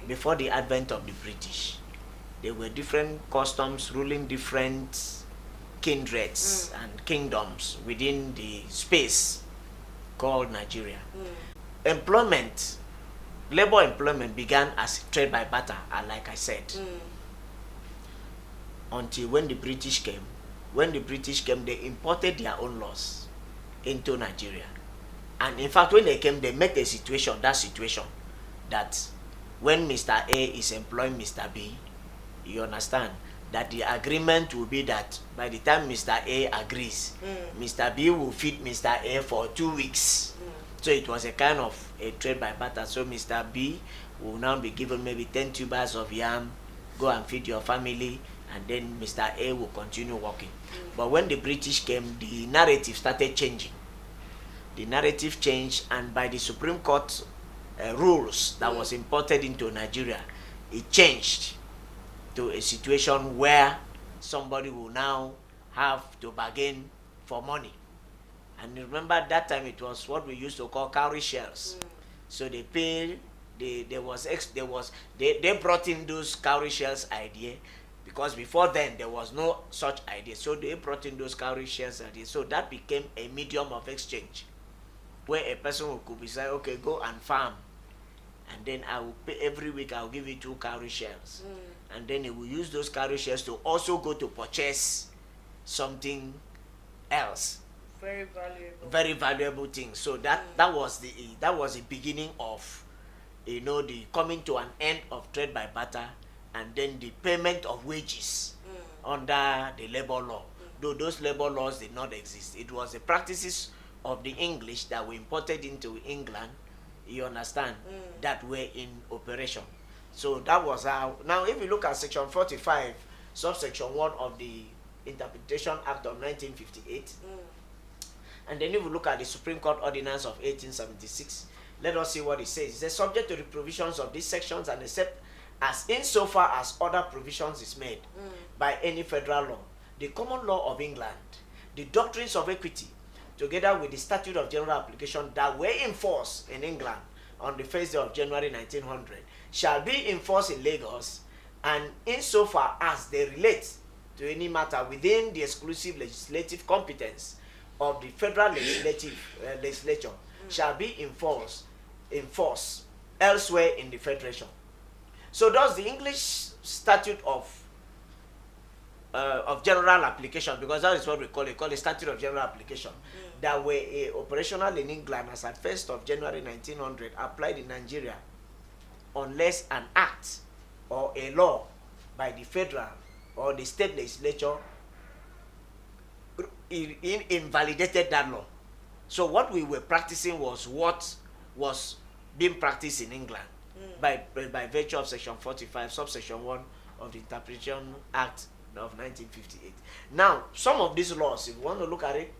before the advent of the British. There were different customs ruling different kindreds and kingdoms within the space called Nigeria. Employment, labor employment began as trade by barter, like I said, until when the British came. When the British came, they imported their own laws into Nigeria. And in fact, when they came, they made a situation, that when Mr. A is employing Mr. B, you understand, that the agreement will be that by the time Mr. A agrees, Mr. B will feed Mr. A for 2 weeks. So it was a kind of a trade by barter. So Mr. B will now be given maybe 10 tubers of yam, go and feed your family, and then Mr. A will continue working. But when the British came, the narrative started changing. The narrative changed, and by the Supreme Court rules that was imported into Nigeria, it changed to a situation where somebody will now have to bargain for money. And remember that time it was what we used to call cowrie shells. So they paid, they brought in those cowrie shells idea, because before then there was no such idea. So they brought in those cowrie shells idea. So that became a medium of exchange, where a person could be say, okay, go and farm, and then I will pay every week. I will give you 2 cowrie shells, and then he will use those cowrie shells to also go to purchase something else. Very valuable thing. So that was the beginning of, you know, the coming to an end of trade by barter, and then the payment of wages under the labor law. Though those labor laws did not exist, it was the practices of the English that were imported into England, you understand, that were in operation. So that was how. Now if you look at section 45 subsection 1 of the Interpretation Act of 1958, and then if you look at the Supreme Court Ordinance of 1876, let us see what it says. It says, subject to the provisions of these sections, and except as insofar as other provisions is made by any federal law, the common law of England, the doctrines of equity, together with the statute of general application that were in force in England on the 1st day of January 1900, shall be enforced in Lagos, and insofar as they relate to any matter within the exclusive legislative competence of the federal legislature, shall be enforced elsewhere in the federation. So does the English statute of general application, because that is what we call it statute of general application, that were operational in England as at 1st of January 1900, applied in Nigeria, unless an act or a law by the federal or the state legislature invalidated that law. So what we were practicing was what was being practiced in England by virtue of section 45 subsection 1 of the Interpretation Act of 1958. Now, some of these laws, if you want to look at it,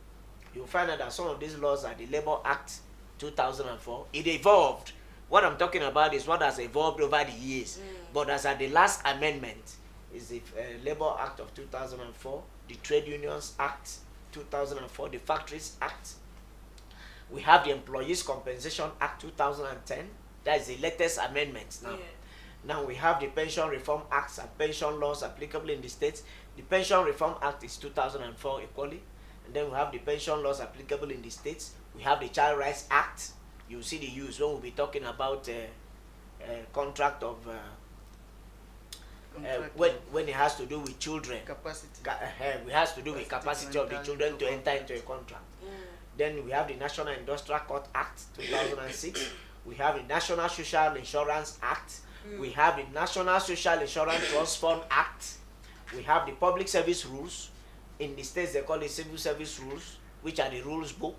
you'll find out that some of these laws are the Labor Act 2004. It evolved. What I'm talking about is what has evolved over the years. But as at the last amendment is the Labor Act of 2004, the Trade Unions Act 2004, the Factories Act. We have the Employees Compensation Act 2010. That is the latest amendment now. Now we have the Pension Reform Acts and pension laws applicable in the states. The Pension Reform Act is 2004 equally. And then we have the pension laws applicable in the states. We have the Child Rights Act. You see the use when we'll be talking about contract of when it has to do with children. Capacity. It has to do with capacity of the children to enter into a contract. Then we have the National Industrial Court Act 2006. We have the National Social Insurance Act. We have the National Social Insurance Trust Fund Act. We have the Public Service Rules. In the states, they call it Civil Service Rules, which are the rules book.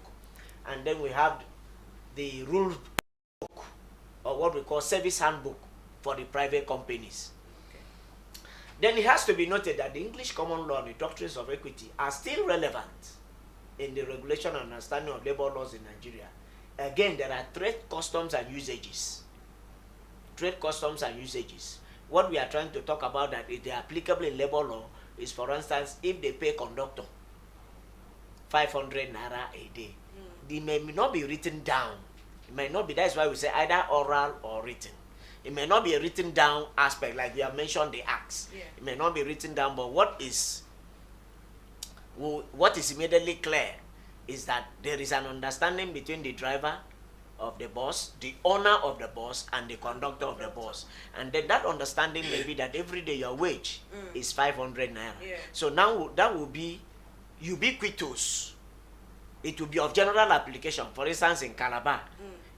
And then we have the rules book, or what we call Service Handbook for the private companies. Then it has to be noted that the English common law and the doctrines of equity are still relevant in the regulation and understanding of labor laws in Nigeria. Again, there are trade customs and usages. Trade customs and usages. What we are trying to talk about that if they are applicable in labor law is, for instance, if they pay conductor 500 naira a day, they may not be written down. It might not be. That's why we say either oral or written. It may not be a written down aspect, like we have mentioned the acts. Yeah. It may not be written down, but what is immediately clear is that there is an understanding between the driver of the bus, the owner of the bus, and the conductor of the bus. And then that understanding may be that every day your wage is 500 naira. Yeah. So now that will be ubiquitous. It will be of general application, for instance, in Calabar.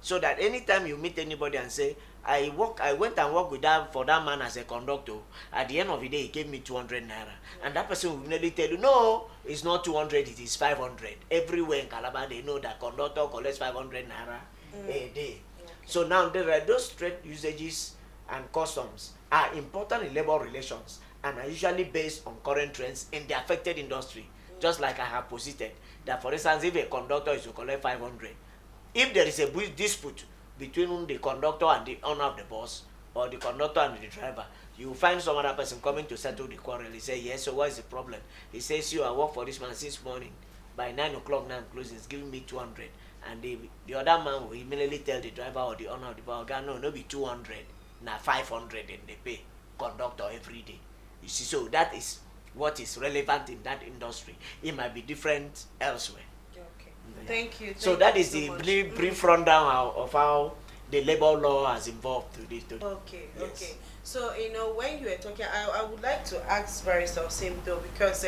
So that anytime you meet anybody and say, I went and worked with for that man as a conductor, at the end of the day, he gave me 200 naira. And that person will immediately tell you, no, it's not 200, it is 500. Everywhere in Calabar, they know that conductor collects 500 naira a day. Okay. So now there are those trade usages and customs are important in labor relations and are usually based on current trends in the affected industry. Just like I have posited that, for instance, if a conductor is to collect 500, if there is a dispute between the conductor and the owner of the bus, or the conductor and the driver, you will find some other person coming to settle the quarrel. He say, yes, so what is the problem? He says, I work for this man since morning. By 9 o'clock now I'm closing, he's giving me 200. And the other man will immediately tell the driver or the owner of the bus, no be 200, now 500 and they pay conductor every day. You see, so that is what is relevant in that industry. It might be different elsewhere. Okay. Thank you. So that is the brief rundown of how the labor law has evolved to this. Okay, yes. okay. So, when you were talking, I would like to ask Barrister Osim though, because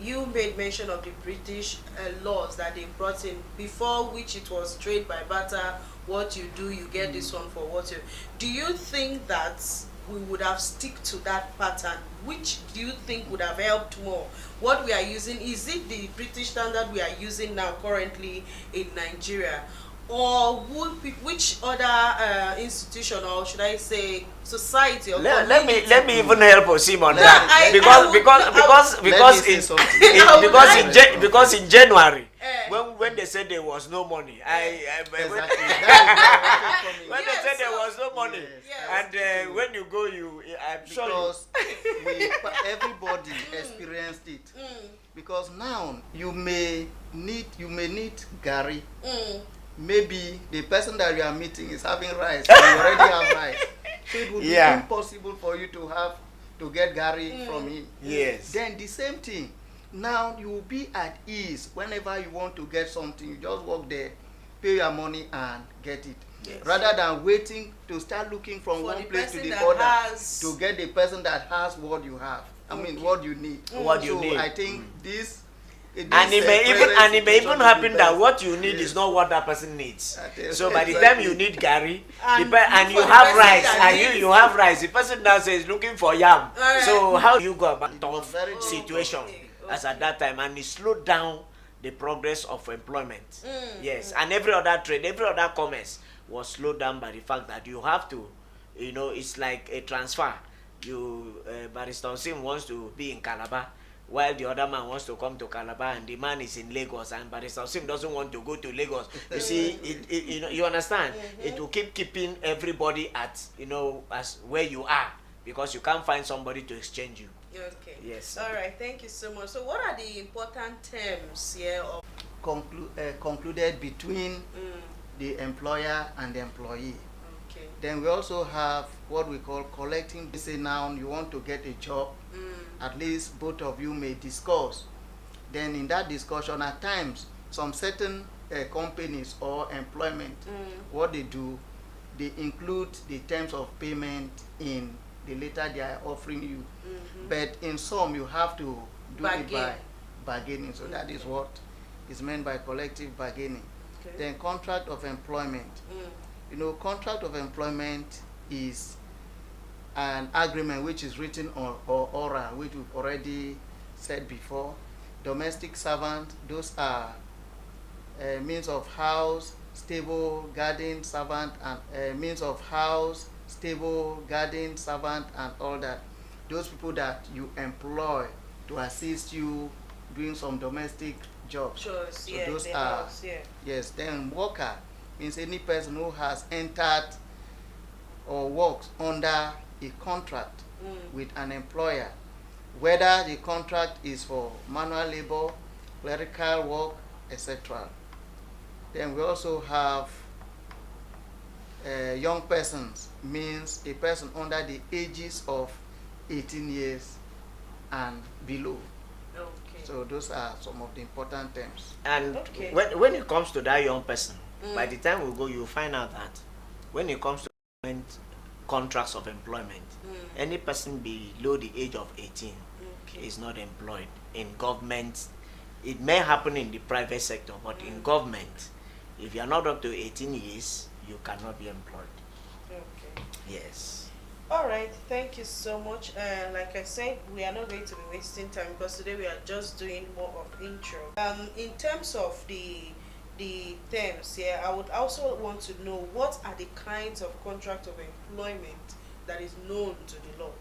you made mention of the British laws that they brought in, before which it was trade by barter. What you do, you get this one for what you. Do you think that we would have stick to that pattern? Which do you think would have helped more? What we are using, is it the British standard we are using now currently in Nigeria, or which other institution, or should I say society or let me even help Osim on No, that, because in January when they said there was no money, when they said there was no money, and when you go, I'm sure because everybody experienced it. Because now you may need Gary. Maybe the person that you are meeting is having rice, and you already have rice. So it would be impossible for you to get Gary from him. Yes. Then the same thing. Now you will be at ease whenever you want to get something. You just walk there, pay your money and get it. Yes. Rather than waiting to start looking from one place to the other to get the person that has what you have. I mean what you need. What you need. I think this. And it may even happen that what you need is not what that person needs. So by the time you need Gary, and you have rice, and you have rice, the person now says looking for yam. So how do you go about tough situation as at that time, and it slowed down the progress of employment. Yes, and every other trade, every other commerce was slowed down by the fact that you have to, it's like a transfer. Barrister Osim wants to be in Calabar, while the other man wants to come to Calabar, and the man is in Lagos, and Barrister Osim doesn't want to go to Lagos. You see, you understand? It will keeping everybody at, as where you are, because you can't find somebody to exchange you. Okay. Yes. All right. Thank you so much. So, what are the important terms here of concluded between the employer and the employee? Okay. Then we also have what we call collecting. Say now you want to get a job. At least both of you may discuss. Then in that discussion, at times, some certain companies or employment, what they do, they include the terms of payment in the letter they are offering you. But in some, you have to do it by bargaining. So that is what is meant by collective bargaining. Okay. Then contract of employment. Contract of employment is an agreement which is written or oral, which we've already said before. Domestic servant, those are means of house, stable, garden, servant, and means of house, stable, garden, servant, and all that. Those people that you employ to assist you doing some domestic jobs. Sure, so those are yes. Then worker means any person who has entered or works under a contract with an employer, whether the contract is for manual labor, clerical work, etc. Then we also have young persons means a person under the ages of 18 years and below. Okay. So those are some of the important terms. And Okay. when it comes to that young person, by the time we go, you'll find out that when it comes to government contracts of employment, any person below the age of 18 is not employed in government. It may happen in the private sector, but in government, if you are not up to 18 years, you cannot be employed. Okay. Yes. All right, thank you so much. Like I said, we are not going to be wasting time because today we are just doing more of intro. In terms of the terms here, I would also want to know what are the kinds of contract of employment that is known to the law.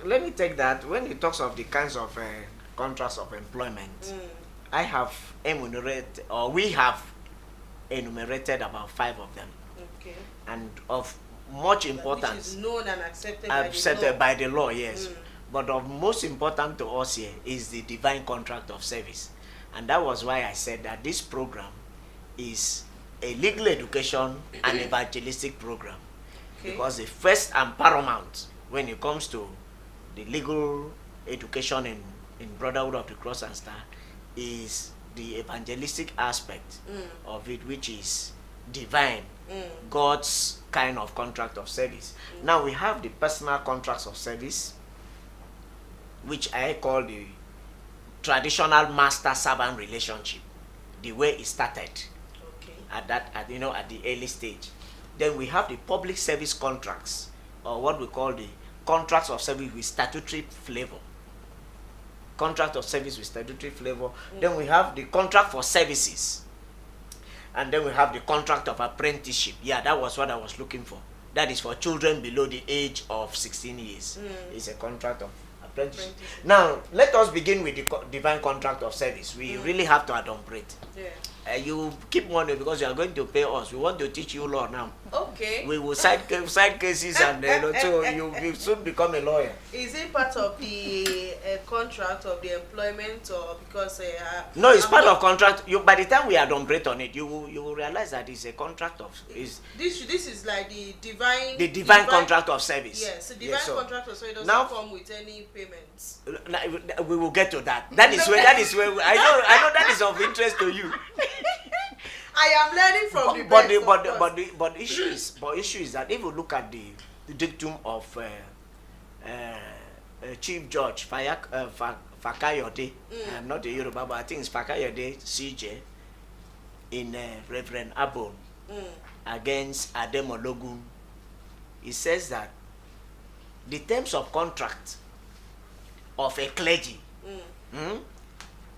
Let me take that. When it talks of the kinds of contracts of employment, I have enumerated, or we have enumerated about 5 of them. Okay. And of much importance, which is known and accepted, by the law, yes. But of most important to us here is the divine contract of service. And that was why I said that this program is a legal education and evangelistic program. Okay. Because the first and paramount when it comes to the legal education in Brotherhood of the Cross and Star is the evangelistic aspect of it, which is divine, God's kind of contract of service. Now we have the personal contracts of service, which I call the traditional master-servant relationship, the way it started at the early stage. Then we have the public service contracts, or what we call the contracts of service with statutory flavor. Contract of service with statutory flavor. Then we have the contract for services. And then we have the contract of apprenticeship. Yeah, that was what I was looking for. That is for children below the age of 16 years. It's a contract of apprenticeship. Now, let us begin with the divine contract of service. We really have to adumbrate. Yeah. You keep money because you are going to pay us. We want to teach you law now. Okay. We will side cases and so you will soon become a lawyer. Is it part of the contract of the employment, or because? No, it's part of contract. By the time we adumbrate on it, you will realize that it's a contract of this is like the divine contract of service. Yes, the divine contract of service doesn't come with any payments. We will get to that. That is where I know that is of interest to you. I am learning from the issue is that if you look at the dictum of Chief Judge Fakayode, I'm not a Yoruba, but I think it's Fakayode CJ in Reverend Abon against Ademologun, he says that the terms of contract of a clergy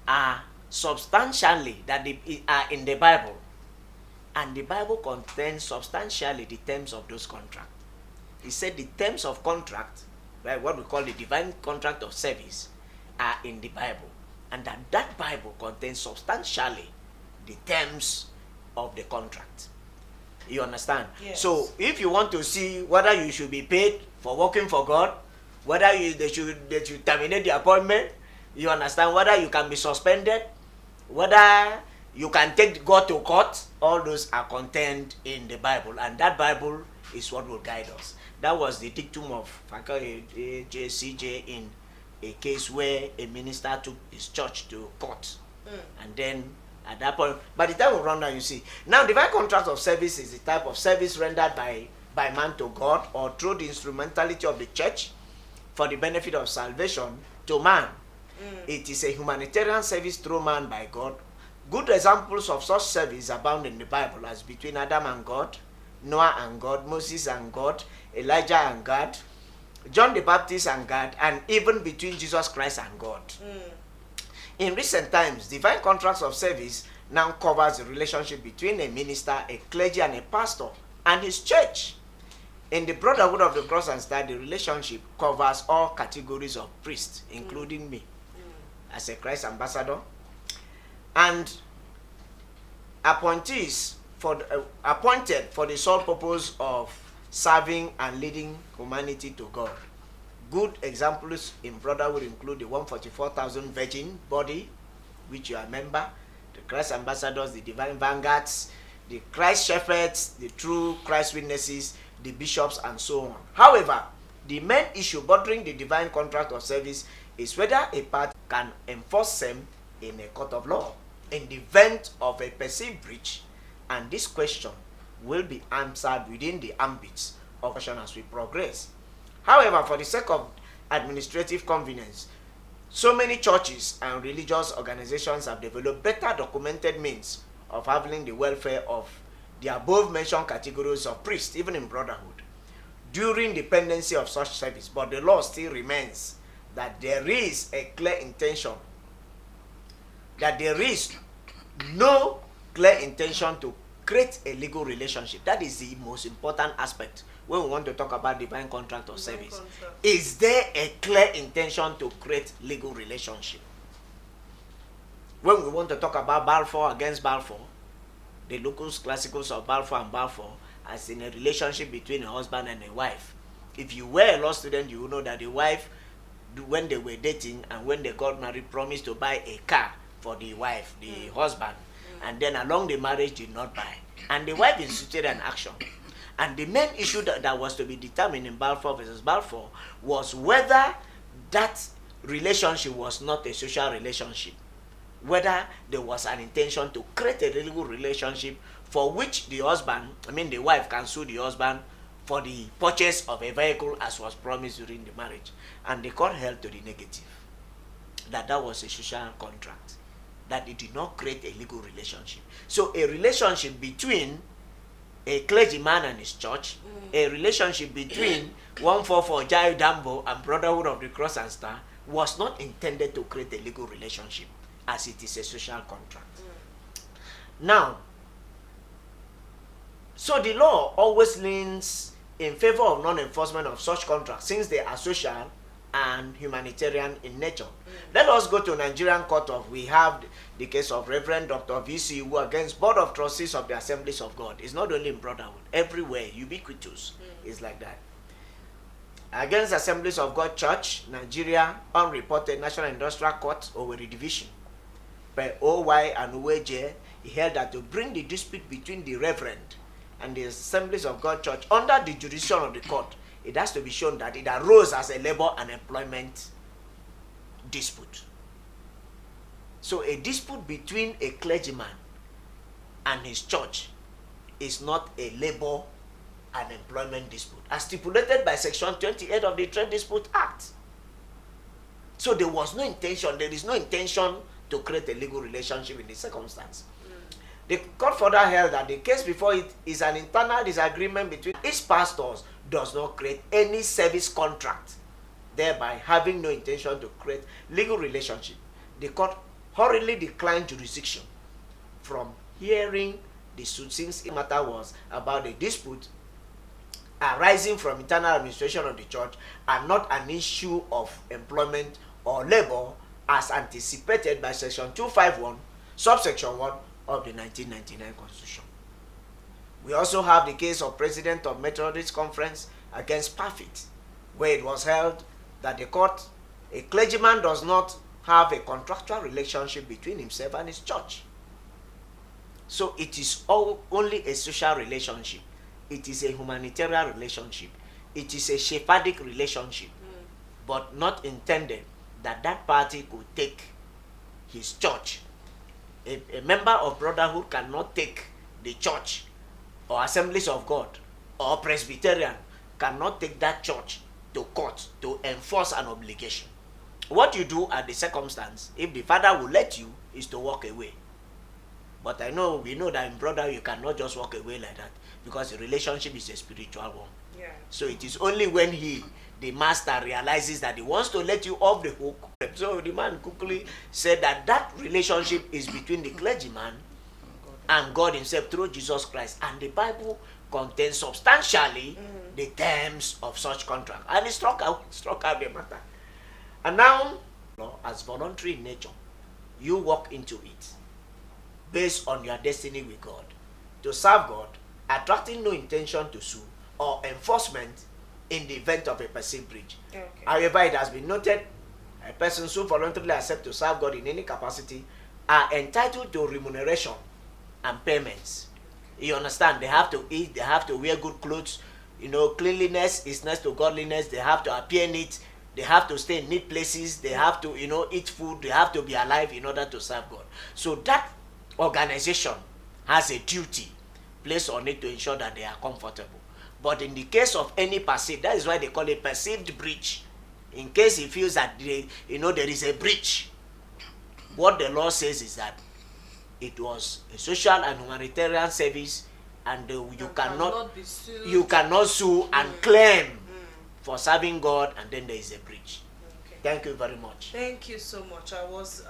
are substantially are in the Bible, and the Bible contains substantially the terms of those contracts. He said the terms of contract, right, what we call the divine contract of service, are in the Bible, and that Bible contains substantially the terms of the contract. You understand? Yes. So if you want to see whether you should be paid for working for God, whether they should terminate the appointment, you understand, whether you can be suspended, whether you can take God to court, all those are contained in the Bible, and that Bible is what will guide us. That was the dictum of CJ in a case where a minister took his church to court. And then at that point, by the time we run down, you see, now divine contract of service is the type of service rendered by man to God, or through the instrumentality of the church for the benefit of salvation to man. It is a humanitarian service through man by God. Good examples of such service abound in the Bible, as between Adam and God, Noah and God, Moses and God, Elijah and God, John the Baptist and God, and even between Jesus Christ and God. In recent times, divine contracts of service now covers the relationship between a minister, a clergy, and a pastor, and his church. In the Brotherhood of the Cross and Star, the relationship covers all categories of priests, including me, as a Christ ambassador, and appointees appointed for the sole purpose of serving and leading humanity to God. Good examples in Brotherhood include the 144,000 virgin body, which you are a member, the Christ ambassadors, the divine vanguards, the Christ shepherds, the true Christ witnesses, the bishops, and so on. However, the main issue bordering the divine contract of service is whether a party can enforce them in a court of law in the event of a perceived breach, and this question will be answered within the ambits of question as we progress. However, for the sake of administrative convenience, so many churches and religious organizations have developed better documented means of handling the welfare of the above mentioned categories of priests, even in brotherhood, during the pendency of such service. But the law still remains that there is a clear intention, that there is no clear intention to create a legal relationship. That is the most important aspect when we want to talk about divine contract of service. Is there a clear intention to create legal relationship? When we want to talk about Balfour against Balfour, the locus classicus of Balfour and Balfour, as in a relationship between a husband and a wife. If you were a law student, you will know that the wife, when they were dating and when they got married, promised to buy a car for the wife, the husband, and then along the marriage did not buy. And the wife instituted an action. And the main issue that was to be determined in Balfour versus Balfour was whether that relationship was not a social relationship, whether there was an intention to create a legal relationship for which the husband, the wife can sue the husband for the purchase of a vehicle as was promised during the marriage. And the court held to the negative, that was a social contract, that it did not create a legal relationship. So a relationship between a clergyman and his church, a relationship between 144 Jai Dambo and Brotherhood of the Cross and Star was not intended to create a legal relationship, as it is a social contract. Now, so the law always leans in favor of non-enforcement of such contracts since they are social and humanitarian in nature. Let us go to Nigerian Court of, we have the case of Reverend Dr. V.C. who against Board of Trustees of the Assemblies of God. It's not only in Brotherhood, everywhere, ubiquitous, is like that. Against Assemblies of God Church, Nigeria, unreported National Industrial Court, Owerri Division. Per O.Y. and O.J., he held that to bring the dispute between the Reverend and the Assemblies of God Church under the jurisdiction of the court, it has to be shown that it arose as a labor and employment dispute. So a dispute between a clergyman and his church is not a labor and employment dispute, as stipulated by Section 28 of the Trade Dispute Act. So there was no intention, there is no intention to create a legal relationship in this circumstance. The court further held that the case before it is an internal disagreement between its pastors does not create any service contract, thereby having no intention to create legal relationship. The court hurriedly declined jurisdiction from hearing the suit since the matter was about a dispute arising from internal administration of the church and not an issue of employment or labor as anticipated by Section 251, subsection 1 of the 1999 Constitution. We also have the case of President of Methodist Conference against Parfit, where it was held that the court, a clergyman does not have a contractual relationship between himself and his church. So it is only a social relationship. It is a humanitarian relationship. It is a shepherdic relationship, but not intended that that party could take his church. A member of Brotherhood cannot take the church, or Assemblies of God, or Presbyterian cannot take that church to court to enforce an obligation. What you do at the circumstance, if the father will let you, is to walk away. But we know that in Brotherhood you cannot just walk away like that, because the relationship is a spiritual one. Yeah. So it is only when the master realizes that he wants to let you off the hook. So the man quickly said that relationship is between the clergyman and God himself through Jesus Christ. And the Bible contains substantially the terms of such contract. And he struck out the matter. And now, as voluntary in nature, you walk into it based on your destiny with God, to serve God, attracting no intention to sue or enforcement in the event of a perceived breach. Okay. However, it has been noted, persons who voluntarily accept to serve God in any capacity are entitled to remuneration and payments You understand? They have to eat, they have to wear good clothes. You know, cleanliness is next to godliness. They have to appear neat. They have to stay in neat places. They have to, you know, eat food. They have to be alive in order to serve God. So that organization has a duty placed on it to ensure that they are comfortable. But in the case of any perceived, that is why they call it perceived breach. In case he feels that there is a breach, what the law says is that it was a social and humanitarian service, and you cannot sue and claim for serving God, and then there is a breach. Okay. Thank you very much. Thank you so much. I was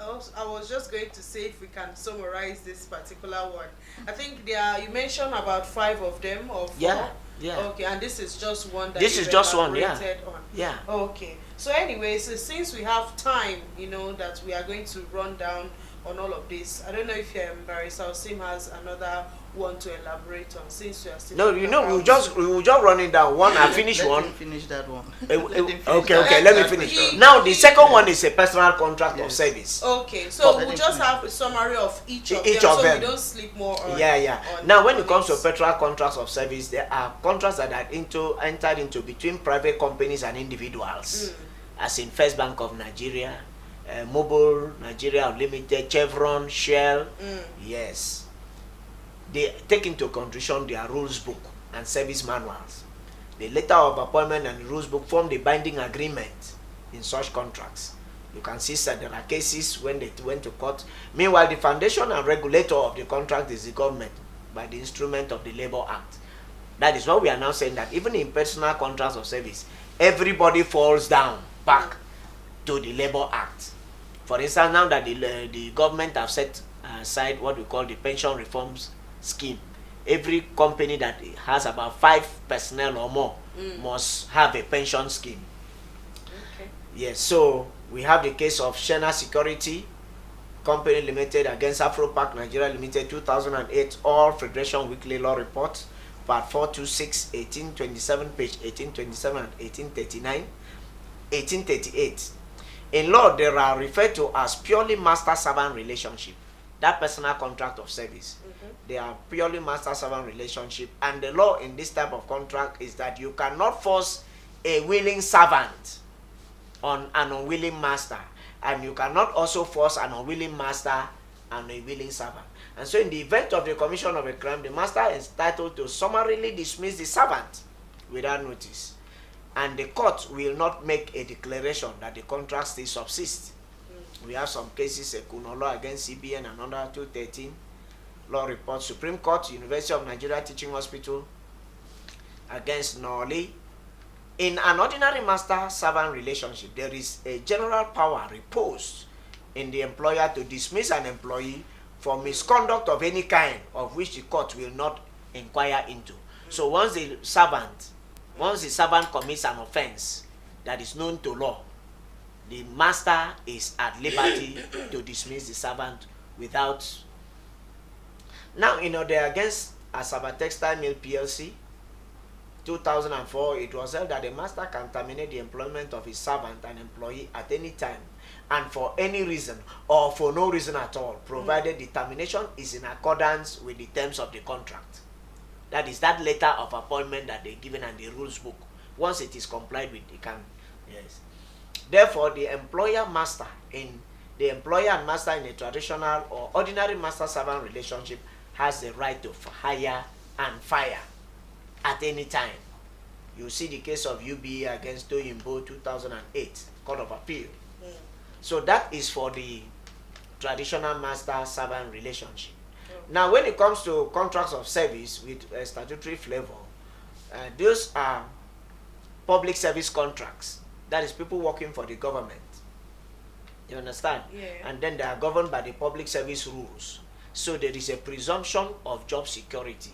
just going to say if we can summarize this particular one. I think you mentioned about 5 of them or 4. Yeah. Yeah. Okay, and this is just one that this is just one. Yeah. on. Yeah. Okay. So anyways, since we have time, that we are going to run down on all of this. I don't know if Barrister Osim has another one to elaborate on, since we are still. No, we'll just run it down. One, I finish Let one. him finish that one. Okay, let me finish. Now the second one is a personal contract of service. Okay, so we'll just have a summary of each of them, so we don't sleep more on. Yeah. Now, when it comes to personal contracts of service, there are contracts that are entered into between private companies and individuals, as in First Bank of Nigeria, Mobile Nigeria Unlimited, Chevron, Shell. Yes, they take into consideration their rules book and service manuals. The letter of appointment and the rules book form the binding agreement in such contracts. You can see that there are cases when they went to court. Meanwhile, the foundation and regulator of the contract is the government by the instrument of the Labour Act. That is why we are now saying that even in personal contracts of service, everybody falls down back to the Labour Act. For instance, now that the government have set aside what we call the pension reforms scheme, every company that has about 5 personnel or more must have a pension scheme. Okay. Yes, so we have the case of Shena Security Company Limited against Afropark Nigeria Limited, 2008, All Federation Weekly Law Report, Part 426, 1827, page 1827 and 1839, 1838. In law, they are referred to as purely master-servant relationship. That personal contract of service. They are purely master-servant relationship. And the law in this type of contract is that you cannot force a willing servant on an unwilling master. And you cannot also force an unwilling master and a willing servant. And so in the event of the commission of a crime, the master is entitled to summarily dismiss the servant without notice. And the court will not make a declaration that the contract still subsists. We have some cases, Kunolo against CBN and under 213, law report, Supreme Court, University of Nigeria Teaching Hospital against Norley. In an ordinary master-servant relationship, there is a general power reposed in the employer to dismiss an employee for misconduct of any kind, of which the court will not inquire into. So once the servant commits an offense that is known to law, the master is at liberty to dismiss the servant without. Now, they're against Asaba Textile Mill PLC, 2004, it was held that the master can terminate the employment of his servant and employee at any time and for any reason or for no reason at all, provided the termination is in accordance with the terms of the contract. That is that letter of appointment that they're given and the rules book. Once it is complied with, they can. Yes. Therefore, the employer and master in a traditional or ordinary master-servant relationship has the right to hire and fire at any time. You see the case of UBA against Toyimbo, 2008, Court of Appeal. So that is for the traditional master-servant relationship. Now, when it comes to contracts of service with a statutory flavor, those are public service contracts. That is people working for the government. You understand? Yeah. And then they are governed by the public service rules. So there is a presumption of job security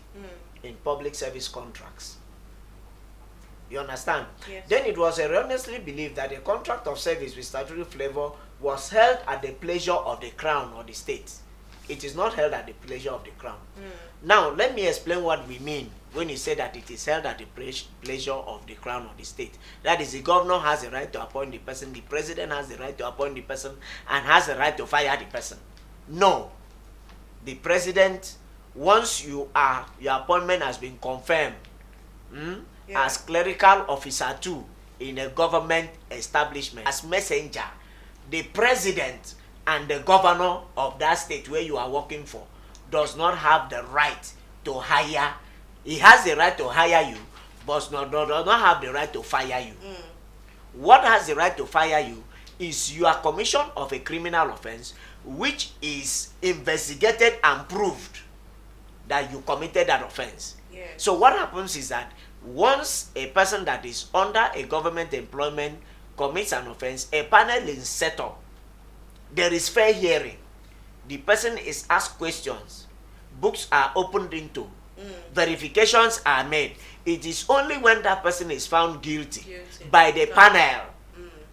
in public service contracts. You understand? Yes. Then it was erroneously believed that a contract of service with statutory flavor was held at the pleasure of the crown or the state. It is not held at the pleasure of the crown. Now, let me explain what we mean when you say that it is held at the pleasure of the crown or the state. That is, the governor has the right to appoint the person, the president has the right to appoint the person, and has the right to fire the person. No. The president once your appointment has been confirmed Yeah. as clerical officer 2 in a government establishment, as messenger, the president and the governor of that state where you are working for does not have the right to hire. He has the right to hire you, but does not have the right to fire you. What has the right to fire you is your commission of a criminal offense which is investigated and proved that you committed that offense. Yes. So what happens is that once a person that is under a government employment commits an offense, a panel is set up. There is fair hearing. The person is asked questions. Books are opened into. Verifications are made. It is only when that person is found guilty by the panel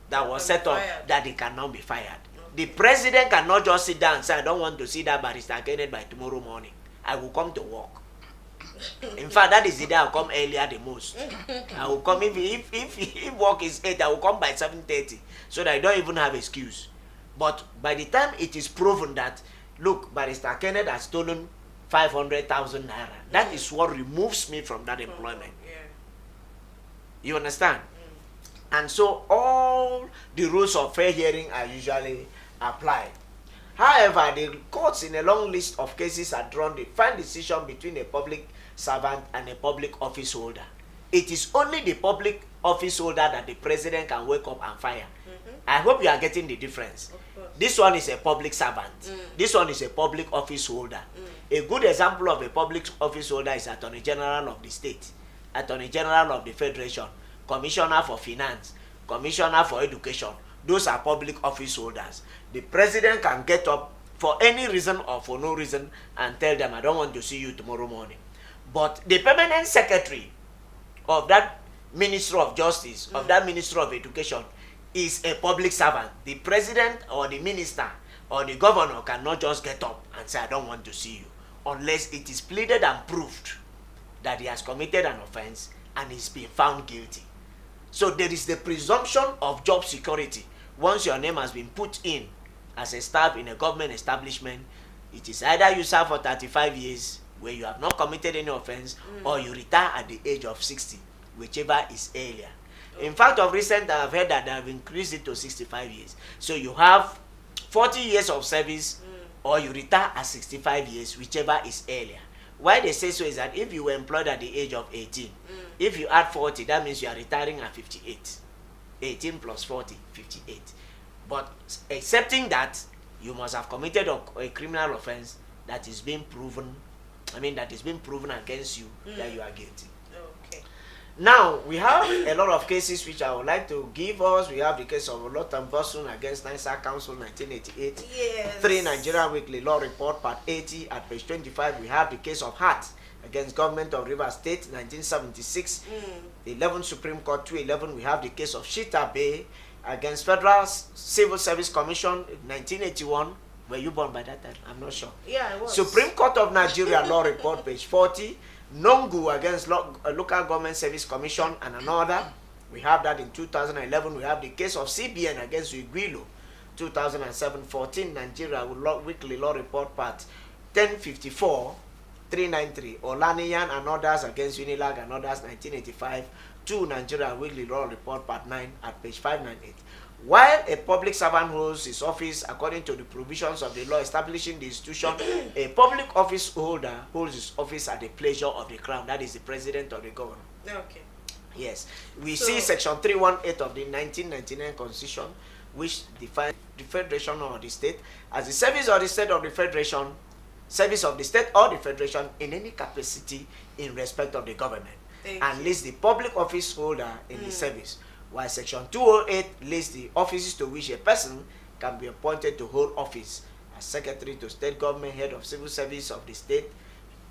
that was set up that he cannot be fired. The president cannot just sit down and say, I don't want to see that barrister Kenneth by tomorrow morning. I will come to work. In fact, that is the day I'll come earlier the most. I will come, if work is 8, I will come by 7:30, so that I don't even have excuse. But by the time it is proven that, look, barrister Kenneth has stolen 500,000 naira, that is what removes me from that employment. Yeah. You understand? And so all the rules of fair hearing are usually applied. However, the courts in a long list of cases are drawn the fine decision between a public servant and a public office holder. It is only the public office holder that the president can wake up and fire. I hope you are getting the difference. This one is a public servant. This one is a public office holder. A good example of a public office holder is Attorney General of the state, Attorney General of the Federation, Commissioner for Finance, Commissioner for Education. Those are public office holders. The president can get up for any reason or for no reason and tell them, I don't want to see you tomorrow morning. But the permanent secretary of that Ministry of Justice, of that Ministry of Education, is a public servant. The president or the minister or the governor cannot just get up and say, I don't want to see you, unless it is pleaded and proved that he has committed an offense and is being found guilty. So there is the presumption of job security. Once your name has been put in as a staff in a government establishment, it is either you serve for 35 years where you have not committed any offense, or you retire at the age of 60, whichever is earlier. In fact, of recent, I have heard that they have increased it to 65 years. So you have 40 years of service, or you retire at 65 years, whichever is earlier. Why they say so is that if you were employed at the age of 18, if you add 40, that means you are retiring at 58. 18 plus 40, 58. But accepting that, you must have committed a criminal offense that is being proven, that is being proven against you that you are guilty. Okay. Now, we have a lot of cases which I would like to give us. We have the case of Lot Person against NISA Council 1988. Yes. 3 Nigerian Weekly Law Report, part 80 at page 25. We have the case of Hart against Government of Rivers State 1976. 11 Supreme Court 211. We have the case of Shita Bay against Federal Civil Service Commission 1981. Were you born by that time? I'm not sure. Yeah, I was. Supreme Court of Nigeria Law Report, page 40. Nongu against Local Government Service Commission and another. We have that in 2011. We have the case of CBN against Uiguilo, 2007. 14 Nigeria Weekly Law Report, part 1054, 393. Olaniyan and others against Unilag and others, 1985. 2 Nigeria Weekly Law Report, part 9 at page 598. While a public servant holds his office according to the provisions of the law establishing the institution, a public office holder holds his office at the pleasure of the crown. That is the president or the governor. Okay. Yes. We see section 318 of the 1999 constitution, which defines the federation or the state as the service of the state or the federation, service of the state or the federation in any capacity in respect of the government, and lists the public office holder in the service. While section 208 lists the offices to which a person can be appointed to hold office as secretary to state government, head of civil service of the state,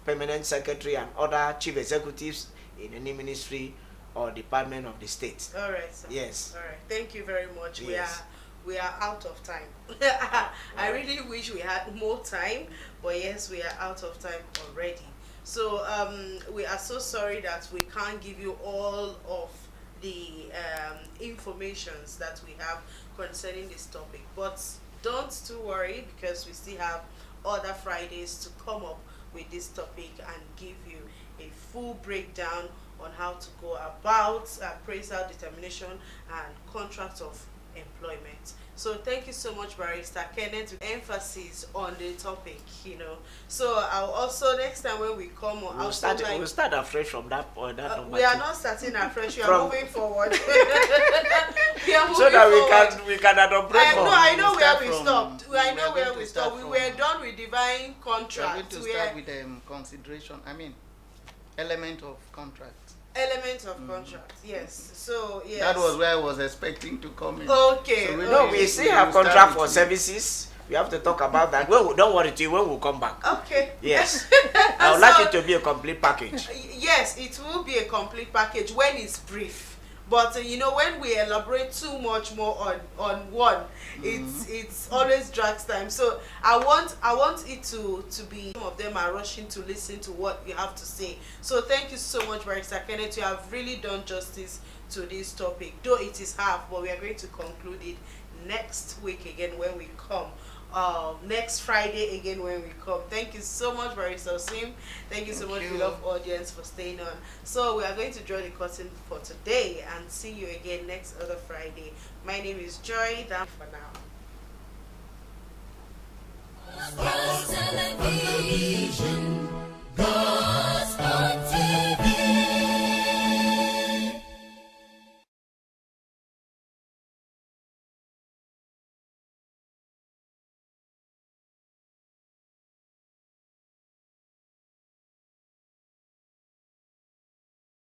permanent secretary, and other chief executives in any ministry or department of the state. All right, sir. Yes. All right. Thank you very much. Yes. We are out of time. I really wish we had more time, but yes, we are out of time already. So we are so sorry that we can't give you all of the informations that we have concerning this topic, but don't too worry, because we still have other Fridays to come up with this topic and give you a full breakdown on how to go about appraisal determination and contract of employment. So thank you so much, Barrister Kenneth, with emphasis on the topic, you know. So I'll also, next time when we come on, we'll start afresh from that point. We are not starting afresh, we are moving forward. We are moving so that forward. we can adopt No, I know where we from- stopped. I know we are where going we to stopped. start We from- were done with divine We are going contract. to We start are with consideration, element of contract. element of contract. Yes. So yes. That was where I was expecting to come in. Okay. So No, we still have will start contract for with you. services. We have to talk about that. When don't worry, to you when we come back. Okay. Yes, I would like it to be a complete package. Yes, it will be a complete package when it's brief. But you know, when we elaborate too much more on one, it's always drags time. So I want it to be, some of them are rushing to listen to what you have to say. So thank you so much, Barrister Kenneth. You have really done justice to this topic. Though it is half, but we are going to conclude it next week again when we come. Next Friday again when we come. Thank you so much, Barrister Sim. Thank you so much, beloved audience, for staying on. So we are going to draw the curtain for today and see you again next other Friday. My name is Joy. That's for now. Television.